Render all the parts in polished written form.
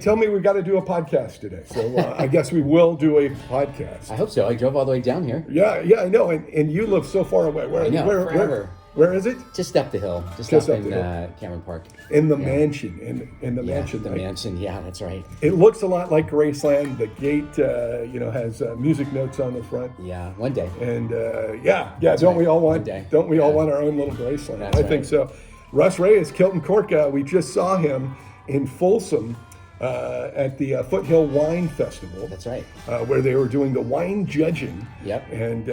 tell me we got to do a podcast today. So I guess we will do a podcast. I hope so. I drove all the way down here. Yeah, I know. And you live so far away. I know, forever. Where is it? Just up the hill. Just up in Cameron Park. In the mansion. In the mansion. The mansion. Yeah, that's right. It looks a lot like Graceland. The gate, has music notes on the front. Yeah, one day. And don't we all want our own little Graceland? That's I think so. Russ Reyes, Kilton Cork. We just saw him in Folsom at the Foothill Wine Festival. That's right. Where they were doing the wine judging. Yep. And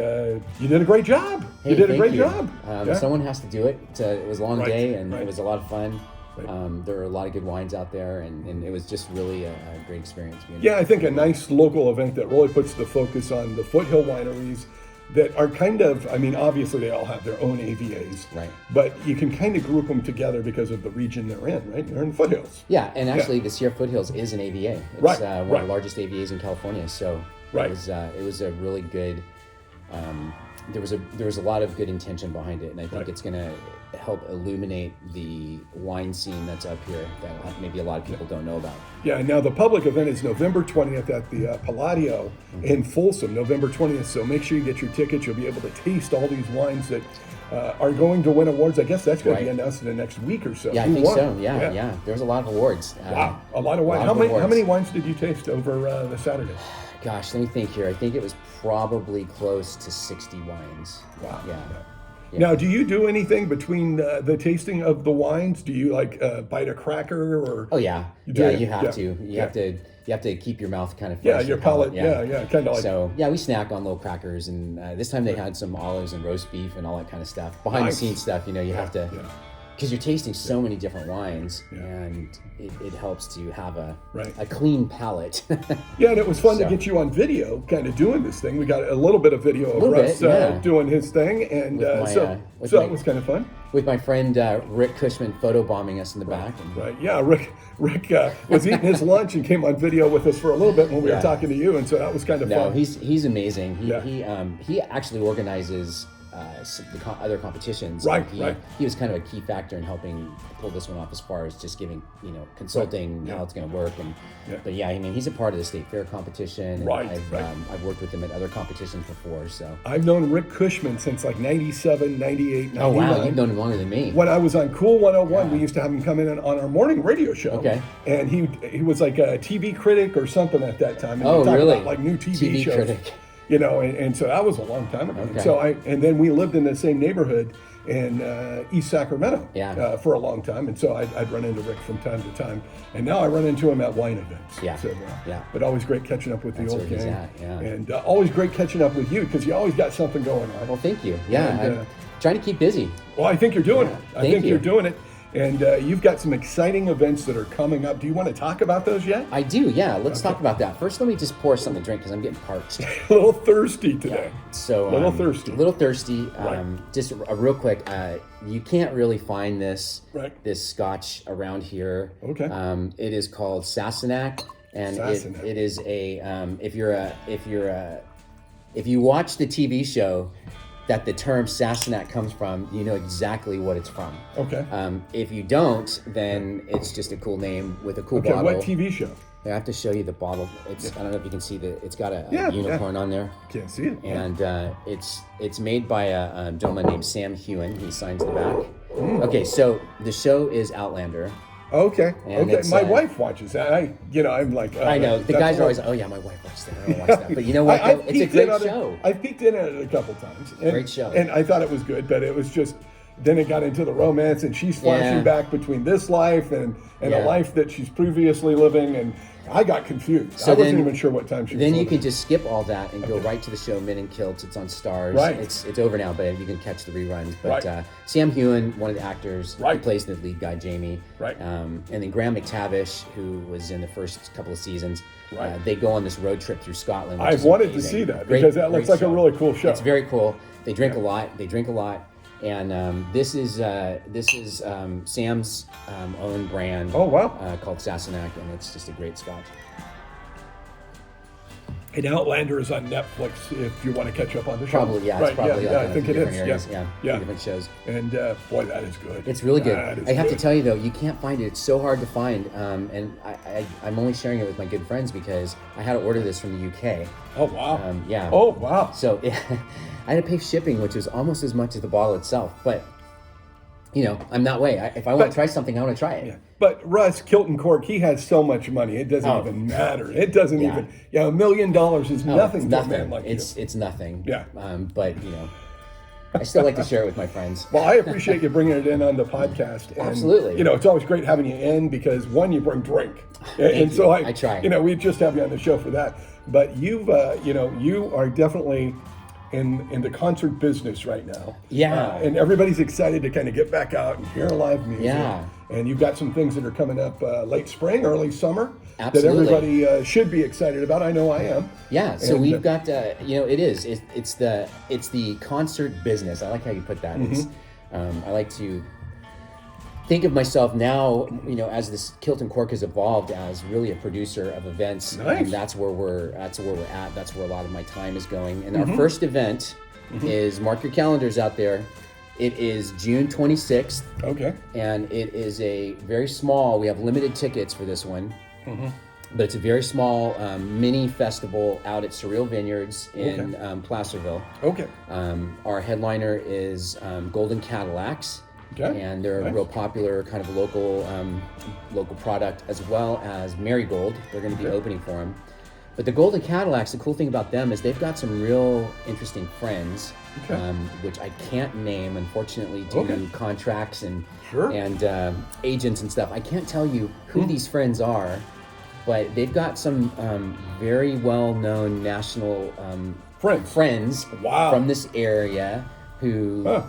you did a great job. Hey, you did a great job. Someone has to do it. It was a long day, and right. It was a lot of fun. Right. There were a lot of good wines out there, and it was just really a great experience. Yeah, I think a nice local event that really puts the focus on the Foothill wineries that are kind of, obviously they all have their own AVAs. Right. But you can kind of group them together because of the region they're in, right? They're in the foothills. Yeah, and actually the Sierra Foothills is an AVA. It's one of the largest AVAs in California, so it was a really good, there was a lot of good intention behind it, and I think it's going to help illuminate the wine scene that's up here that maybe a lot of people don't know about. Yeah, now the public event is November 20th at the Palladio in Folsom, November 20th. So make sure you get your tickets. You'll be able to taste all these wines that are going to win awards. I guess that's going to be announced in the next week or so. Yeah, I think so. Yeah. There's a lot of awards. Wow, a lot of wines. How many wines did you taste over the Saturday? Gosh, let me think here. I think it was probably close to 60 wines. Wow. Yeah. Now, do you do anything between the tasting of the wines? Do you bite a cracker or? Oh yeah, you have to. You have to keep your mouth kind of fresh. Yeah, your palate. Yeah, kind of like. So we snack on little crackers, and this time they had some olives and roast beef and all that kind of stuff. Behind the scenes stuff, you have to. Yeah. Because you're tasting so many different wines, and it helps to have a clean palate. Yeah, and it was fun to get you on video, kind of doing this thing. We got a little bit of video of Russ doing his thing, and so it was kind of fun. With my friend Rick Cushman photobombing us in the back. Right, yeah, Rick was eating his lunch and came on video with us for a little bit when we were talking to you, and so that was kind of fun. No, he's amazing. He actually organizes the other competitions. He was kind of a key factor in helping pull this one off as far as just giving, consulting how it's going to work. But he's a part of the state fair competition. I've worked with him at other competitions before. So I've known Rick Cushman since like 97, 98, 99. Oh wow, you've known him longer than me. When I was on Cool 101, we used to have him come in on our morning radio show. Okay. And he was like a TV critic or something at that time. And really? About like new TV shows. Critic. And so that was a long time ago. Okay. And then we lived in the same neighborhood in East Sacramento for a long time. And so I'd run into Rick from time to time. And now I run into him at wine events. Yeah. So, but always great catching up with the old gang. Yeah. And always great catching up with you because you always got something going on. Well, thank you. Yeah, I'm trying to keep busy. Well, I think you're doing it. I think you're doing it. And you've got some exciting events that are coming up. Do you want to talk about those yet? I do, yeah. Let's talk about that. First, let me just pour something to drink because I'm getting parched. A little thirsty today. Yeah. So, a little thirsty. Just a real quick, you can't really find this Scotch around here. Okay. It is called Sassenach, and it is a if you watch the TV show that the term Sassenach comes from, you know exactly what it's from. Okay. If you don't, then it's just a cool name with a cool bottle. What TV show? I have to show you the bottle. I don't know if you can see it's got a unicorn on there. Can't see it. And it's made by a gentleman named Sam Hewen. He signs the back. Okay, so the show is Outlander. Okay. My wife watches that. I'm like. I know the guys are always. Oh yeah, my wife watches that. I don't watch that. But you know what? It's a great show. I peeked in at it a couple times. Great show. And I thought it was good, but it was just. Then it got into the romance, and she's flashing back between this life and a life that she's previously living, and I got confused. I wasn't even sure what time she was Then living. you can just skip all that and go right to the show Men in Kilts. It's on Stars. Right. It's over now, but you can catch the reruns. But Sam Hewen, one of the actors, he plays the lead guy, Jamie. Right. And then Graham McTavish, who was in the first couple of seasons. They go on this road trip through Scotland. I've wanted to see that because that looks like a really cool show. It's very cool. They drink a lot. And this is Sam's own brand. Oh wow! Called Sassenach, and it's just a great Scotch. And Outlander is on Netflix if you want to catch up on the show. Probably, yeah. Right, It's probably I think it is. areas. Yeah. Different shows. And boy, that is good. It's really good. I have good. to tell you though, you can't find it. It's so hard to find. And I'm only sharing it with my good friends because I had to order this from the UK. Oh wow. Yeah. Oh wow. So I had to pay shipping, which was almost as much as the bottle itself. But I'm that way. If I want to try something, I want to try it. Yeah. But Russ, Kilt and Cork, he has so much money. It doesn't even matter. It doesn't even. $1 million is nothing to a man like you. It's nothing. Yeah. But I still like to share it with my friends. Well, I appreciate you bringing it in on the podcast. And, Absolutely. It's always great having you in because one, you bring drink, Thank so you. I try. We just have you on the show for that. But you've, you are definitely in the concert business right now. Yeah. And everybody's excited to kind of get back out and hear live music. Yeah. And you've got some things that are coming up late spring, early summer. Absolutely. That everybody should be excited about. I know I am. Yeah. So we've got, it's the concert business. I like how you put that. Mm-hmm. I like to think of myself now, as this Kilt and Cork has evolved as really a producer of events. Nice. And that's where we're at. That's where a lot of my time is going. And our first event is, mark your calendars out there. It is June 26th. Okay. And it is a very small, we have limited tickets for this one. But it's a very small mini festival out at Surreal Vineyards in Placerville. Okay. Our headliner is Golden Cadillacs. Okay. And they're a real popular kind of local product, as well as Marigold. They're going to be opening for them. But the Golden Cadillacs, the cool thing about them is they've got some real interesting friends, which I can't name, unfortunately, due to contracts and agents and stuff. I can't tell you who these friends are, but they've got some very well-known national friends from this area who...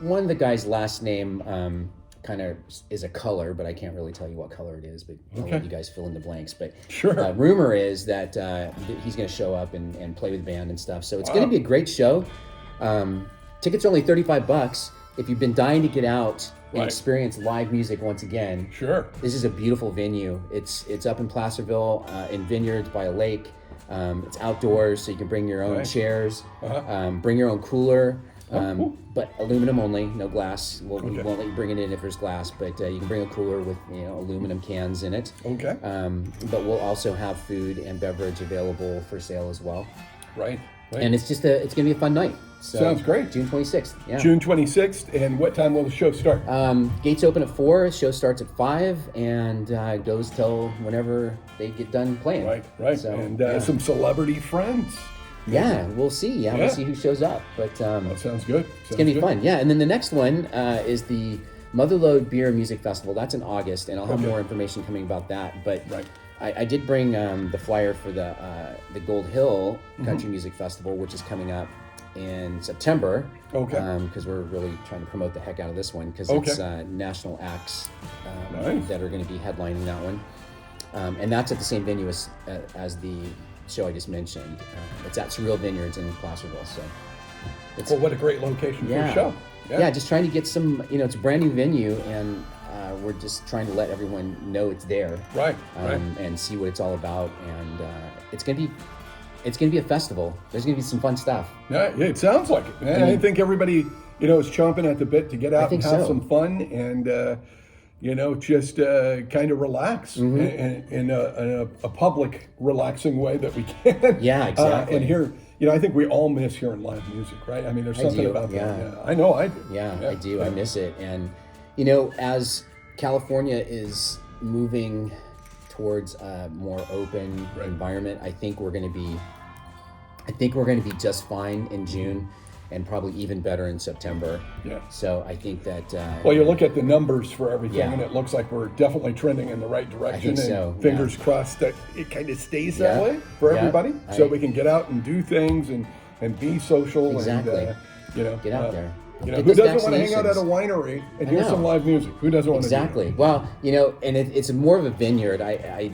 One of the guy's last name kind of is a color, but I can't really tell you what color it is, but I'll let you guys fill in the blanks. But rumor is that he's going to show up and play with the band and stuff. So it's going to be a great show. Tickets are only $35. If you've been dying to get out and experience live music once again, this is a beautiful venue. It's up in Placerville in Vineyards by a lake. It's outdoors, so you can bring your own chairs, bring your own cooler. But aluminum only, no glass. We won't let you bring it in if there's glass, but you can bring a cooler with aluminum cans in it. Okay. But we'll also have food and beverage available for sale as well. Right. And it's gonna be a fun night. So, sounds great. June 26th. Yeah. June 26th, and what time will the show start? Gates open at 4. Show starts at 5, and goes till whenever they get done playing. Right. So, and some celebrity friends. Yeah, we'll see. We'll see who shows up. But that sounds good. It's gonna be fun. Yeah, and then the next one is the Motherlode Beer Music Festival. That's in August, and I'll have more information coming about that. But I did bring the flyer for the Gold Hill Country Music Festival, which is coming up in September. Because we're really trying to promote the heck out of this one because it's national acts that are going to be headlining that one, and that's at the same venue as the show I just mentioned. It's at Surreal Vineyards in Placerville. So what a great location for a show. Yeah, just trying to get some, it's a brand new venue, and we're just trying to let everyone know it's there. Right. And see what it's all about. And it's gonna be a festival. There's gonna be some fun stuff. Yeah, it sounds like it. Man, I think everybody, is chomping at the bit to get out and have some fun and just kind of relax in a public, relaxing way that we can. Yeah, exactly. And here, I think we all miss hearing live music, right? I mean, there's something about that. Yeah. I know I do. Yeah, I do. I miss it. And, as California is moving towards a more open environment, I think we're going to be just fine in June. And probably even better in September. Yeah. So I think that. Well, you look at the numbers for everything, and it looks like we're definitely trending in the right direction. I think so. Fingers crossed that it kind of stays that way for everybody, so we can get out and do things and be social. Exactly. And, get out there. Who doesn't want to hang out at a winery and hear some live music? Who doesn't want to? Exactly. Well, and it's more of a vineyard. I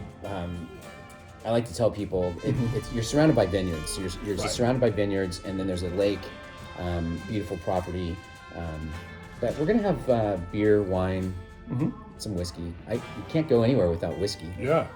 like to tell people you're surrounded by vineyards. So you're just surrounded by vineyards, and then there's a lake. Beautiful property, but we're gonna have beer, wine, some whiskey. You can't go anywhere without whiskey. Yeah.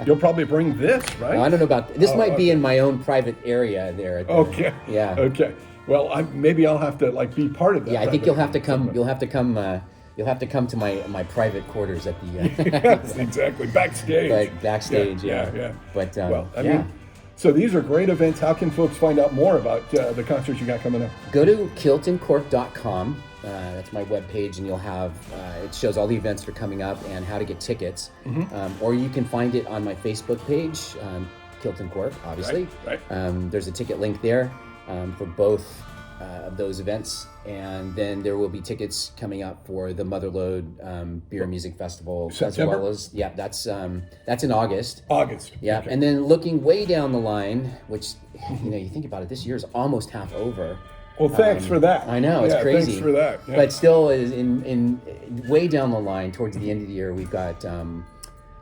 You'll probably bring this, right? Well, I don't know about this. Might be in my own private area there. Okay. Yeah. Okay. Well, maybe I'll have to like be part of that. Yeah, I think you'll have to come. You'll have to come. You'll have to come to my private quarters at the. Yes, exactly. Backstage. Right, backstage. Yeah. But well, I mean, so these are great events. How can folks find out more about the concerts you got coming up? Go to kiltandcork.com. That's my webpage, and you'll have it shows all the events that are coming up and how to get tickets. Or you can find it on my Facebook page, Kilt and Cork, obviously. Right. There's a ticket link there for both of those events, and then there will be tickets coming up for the Motherlode Beer and Music Festival, September? as well as that's in August. Yeah, Okay. and then looking way down the line, which you think about it, this year's almost half over. Well, thanks for that. I know, it's crazy. Thanks for that. Yeah. But still, is in way down the line, towards the end of the year, we've got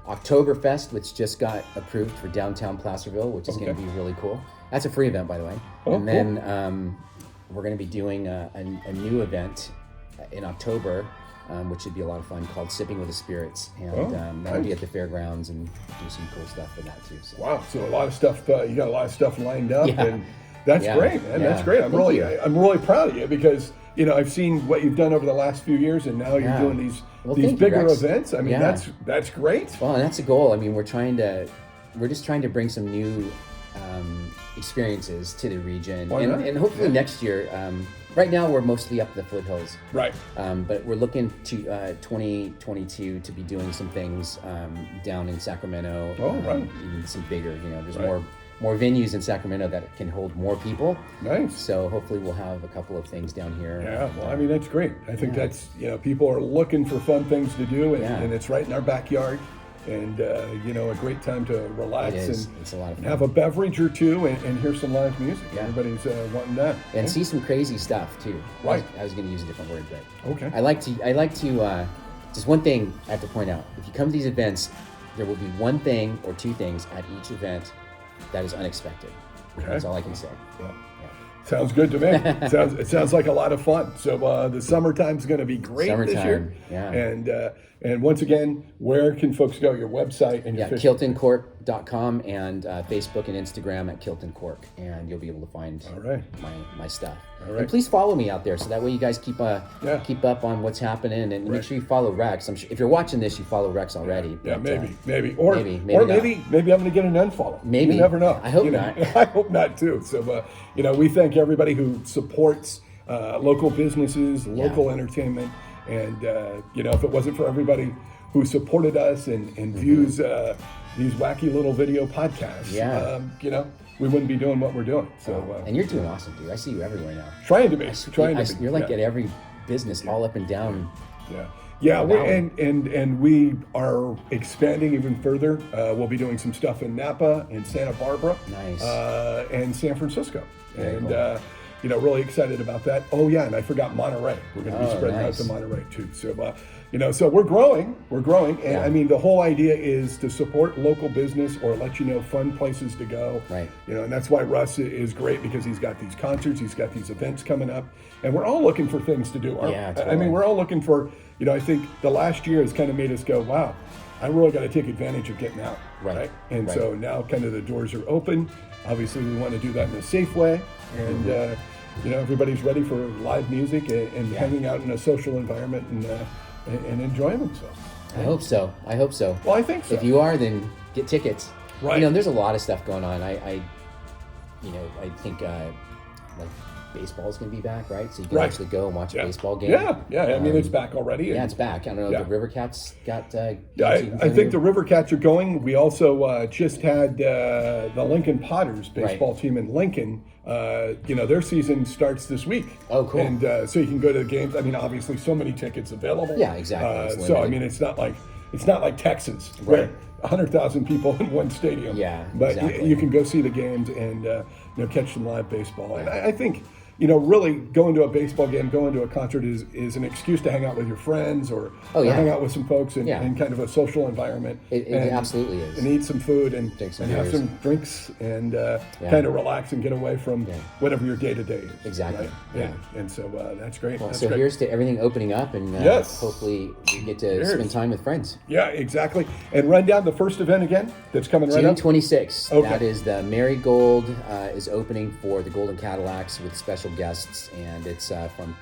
Oktoberfest, which just got approved for downtown Placerville, which is going to be really cool. That's a free event, by the way. Oh, and then we're going to be doing a new event in October, which should be a lot of fun, called Sipping with the Spirits. And that'll be at the fairgrounds and do some cool stuff for that, too. So. Wow. So a lot of stuff, you got a lot of stuff lined up. Yeah. And that's great, man. Yeah. That's great. I'm really proud of you because, I've seen what you've done over the last few years, and now you're doing these bigger events. I mean, that's great. Well, and that's the goal. I mean, we're just trying to bring some new experiences to the region, and hopefully next year. Right now, we're mostly up the foothills. Right. But we're looking to 2022 to be doing some things down in Sacramento. Oh, right. Even some bigger. There's more venues in Sacramento that can hold more people. Nice. So hopefully we'll have a couple of things down here. Yeah, well, I mean, that's great. I think that's, people are looking for fun things to do, and it's right in our backyard. And, a great time to relax it's a lot of fun. Have a beverage or two and hear some live music. Yeah. Everybody's wanting that. And see some crazy stuff, too. Right. I was going to use a different word, but okay. I like to just one thing I have to point out. If you come to these events, there will be one thing or two things at each event that is unexpected. Okay. That's all I can say. Well, sounds good to me. It sounds like a lot of fun. So the summertime's going to be great this year. Yeah. And once again, where can folks go? Your website and your kiltandcork.com and Facebook and Instagram at Kilt and Cork, and you'll be able to find my stuff. All right. And please follow me out there, so that way you guys keep up on what's happening, and make sure you follow Rex. I'm sure if you're watching this, you follow Rex already. Yeah, but, maybe, or maybe I'm going to get an unfollow. Maybe, you never know. I hope not. I hope not too. So we thank everybody who supports local businesses, local entertainment. And, if it wasn't for everybody who supported us and views these wacky little video podcasts, we wouldn't be doing what we're doing. So, and you're doing awesome, dude. I see you everywhere now. Trying to be. You're like at every business, all up and down. Yeah, and we are expanding even further. We'll be doing some stuff in Napa and Santa Barbara. Nice. And San Francisco. Very cool. Really excited about that. Oh yeah, and I forgot Monterey. We're going to be spreading out to Monterey too. So, so we're growing, and I mean the whole idea is to support local business or let you know fun places to go. Right. And that's why Russ is great because he's got these concerts, he's got these events coming up, and we're all looking for things to do. Totally. I mean, we're all looking for. I think the last year has kind of made us go, wow, I really got to take advantage of getting out. Right. And so now kind of the doors are open. Obviously, we want to do that in a safe way, and. Everybody's ready for live music and hanging out in a social environment and enjoying themselves. I hope so. Well, I think so. If you are, then get tickets. Right. There's a lot of stuff going on. I think like baseball's going to be back, right? So you can actually go and watch a baseball game. Yeah. I mean, it's back already. It's back. I don't know. The River Cats got. I think the River Cats are going. We also just had the Lincoln Potters baseball team in Lincoln. Their season starts this week. Oh, cool. And so you can go to the games. I mean, obviously, so many tickets available. Yeah, exactly. So I mean, it's not like Texas, right? 100,000 people in one stadium. Yeah, but you can go see the games and catch some live baseball. And I think really going to a baseball game, going to a concert is an excuse to hang out with your friends or hang out with some folks in kind of a social environment. It absolutely is. And eat some food and have some drinks and kind of relax and get away from whatever your day-to-day is. Exactly. Right? Yeah. And so that's great. Well, that's so great. here's to everything opening up, and hopefully we get to spend time with friends. Yeah, exactly. And run down the first event again that's coming right up. June 26th. Okay. That is the Marigold is opening for the Golden Cadillacs with special guests, and it's from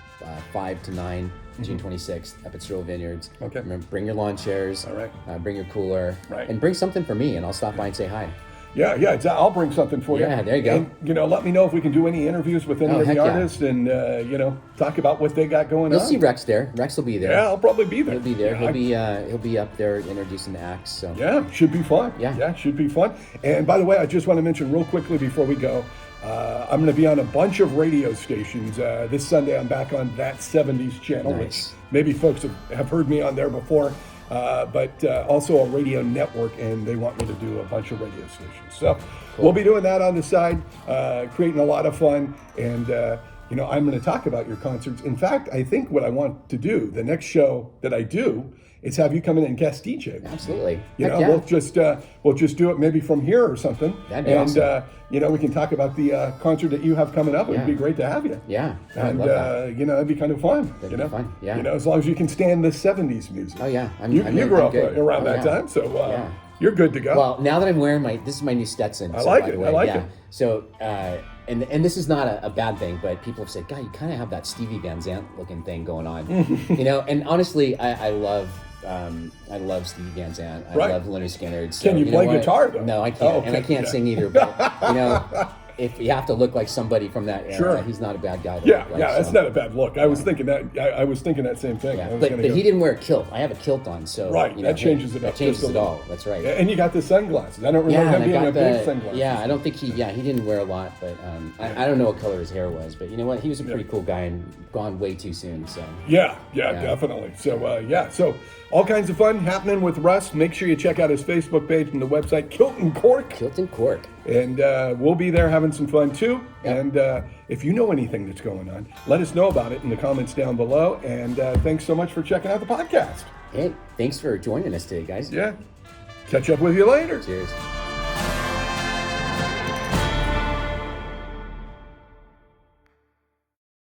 5 to 9, June 26th, up at Stroll Vineyards. Okay. Remember, bring your lawn chairs. All right. Bring your cooler. Right. And bring something for me, and I'll stop by and say hi. Yeah, I'll bring something for you. Yeah, there you go. And, let me know if we can do any interviews with any of the artists and, talk about what they got going on. You'll see Rex there. Rex will be there. Yeah, I'll probably be there. He'll be there. He'll be up there introducing the acts. So. Yeah, should be fun. Yeah, should be fun. And by the way, I just want to mention real quickly before we go, I'm going to be on a bunch of radio stations. This Sunday, I'm back on That 70s channel, which maybe folks have heard me on there before. But also a radio network, and they want me to do a bunch of radio stations. So we'll be doing that on the side, creating a lot of fun. And, I'm going to talk about your concerts. In fact, I think what I want to do, the next show that I do, is have you come in and guest DJ. Absolutely. We'll just do it maybe from here or something. That'd be awesome. We can talk about the concert that you have coming up. It'd be great to have you. Yeah. And it'd be kind of fun. That'd be fun. Yeah. As long as you can stand the 70s music. Oh yeah. You grew up around that time, so you're good to go. Well, now that I'm wearing this is my new Stetson. I like it. I like it. So and this is not a bad thing, but people have said, God, you kind of have that Stevie Van Zandt looking thing going on. And honestly, I love Stevie Van Zandt. I love Leonard Skinner. So, can you play guitar though? No, I can't, and I can't sing either. But if you have to look like somebody from that era, he's not a bad guy. That's not a bad look. I was thinking that. I was thinking that same thing. Yeah. But he didn't wear a kilt. I have a kilt on, so that changes it. That changes it all. That's right. And you got the sunglasses. I don't remember him being a big sunglasses. Yeah, I don't think he didn't wear a lot, but I don't know what color his hair was. But you know what? He was a pretty cool guy and gone way too soon. So yeah, definitely. So so all kinds of fun happening with Russ. Make sure you check out his Facebook page and the website Kilt and Cork. Kilt and Cork. And we'll be there having some fun too. Yep. And if you know anything that's going on, let us know about it in the comments down below. And thanks so much for checking out the podcast. Hey, thanks for joining us today, guys. Yeah. Catch up with you later. Cheers.